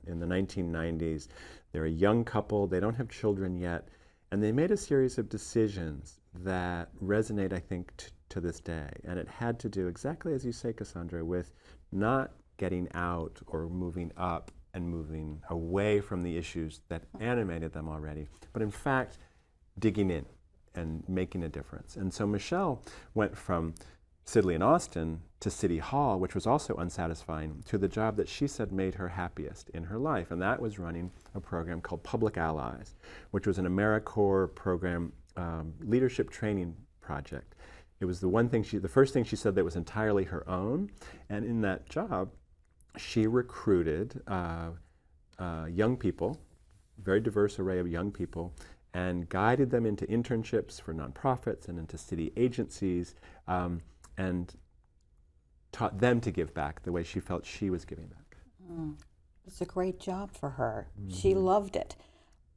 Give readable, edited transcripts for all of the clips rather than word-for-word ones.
in the 1990s. They're a young couple, they don't have children yet, and they made a series of decisions that resonate, I think, to this day. And it had to do, exactly as you say, Cassandra, with not getting out or moving up and moving away from the issues that animated them already, but in fact, digging in and making a difference. And so Michelle went from Sidley and Austin to City Hall, which was also unsatisfying, to the job that she said made her happiest in her life, and that was running a program called Public Allies, which was an AmeriCorps program, leadership training project. It was the first thing she said that was entirely her own, and in that job, she recruited young people, very diverse array of young people, and guided them into internships for nonprofits and into city agencies, and taught them to give back the way she felt she was giving back. It's a great job for her. She loved it.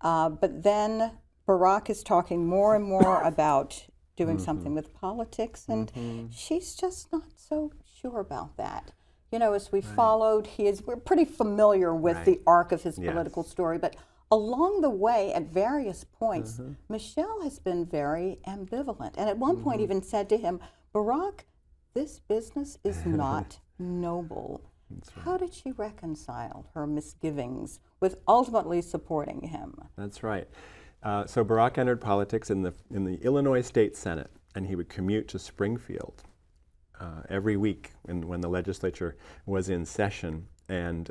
But then Barack is talking more and more about doing something with politics, and she's just not so sure about that. You know, as we followed, we're pretty familiar with the arc of his political story, but along the way, at various points, Michelle has been very ambivalent, and at one point even said to him, Barack, this business is not noble. How did she reconcile her misgivings with ultimately supporting him? That's right. So Barack entered politics in the Illinois State Senate, and he would commute to Springfield every week when the legislature was in session. And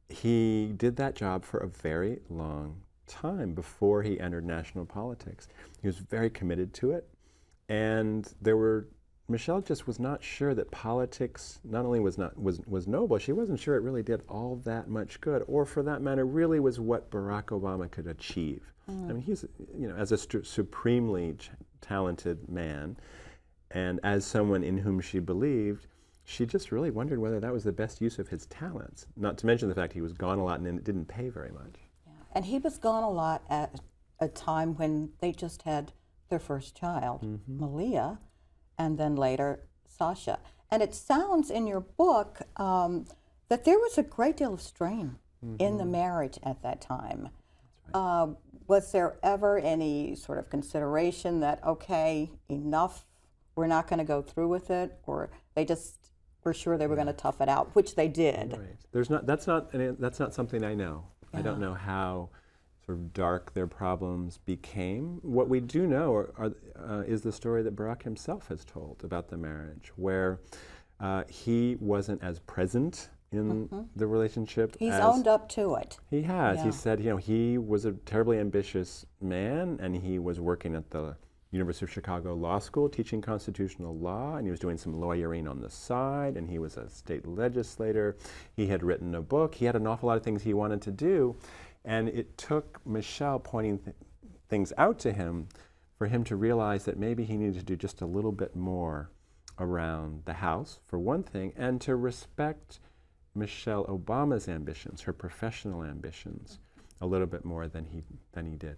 he did that job for a very long time before he entered national politics. He was very committed to it, and Michelle just was not sure that politics not only was noble, she wasn't sure it really did all that much good, or for that matter, really was what Barack Obama could achieve. I mean, he's, as a supremely talented man, and as someone in whom she believed, she just really wondered whether that was the best use of his talents, not to mention the fact he was gone a lot and it didn't pay very much. Yeah. And he was gone a lot at a time when they just had their first child, Malia, and then later Sasha. And it sounds in your book that there was a great deal of strain in the marriage at that time. Right. Was there ever any sort of consideration that, okay, enough, we're not going to go through with it, or they just were sure they were going to tough it out, which they did? Right. That's not something I know. Yeah. I don't know how sort of dark their problems became. What we do know is the story that Barack himself has told about the marriage, where he wasn't as present in the relationship. He's owned up to it. He has. Yeah. He said, he was a terribly ambitious man, and he was working at the University of Chicago Law School teaching constitutional law, and he was doing some lawyering on the side, and he was a state legislator. He had written a book. He had an awful lot of things he wanted to do. And it took Michelle pointing things out to him for him to realize that maybe he needed to do just a little bit more around the house, for one thing, and to respect Michelle Obama's ambitions, her professional ambitions, a little bit more than he did.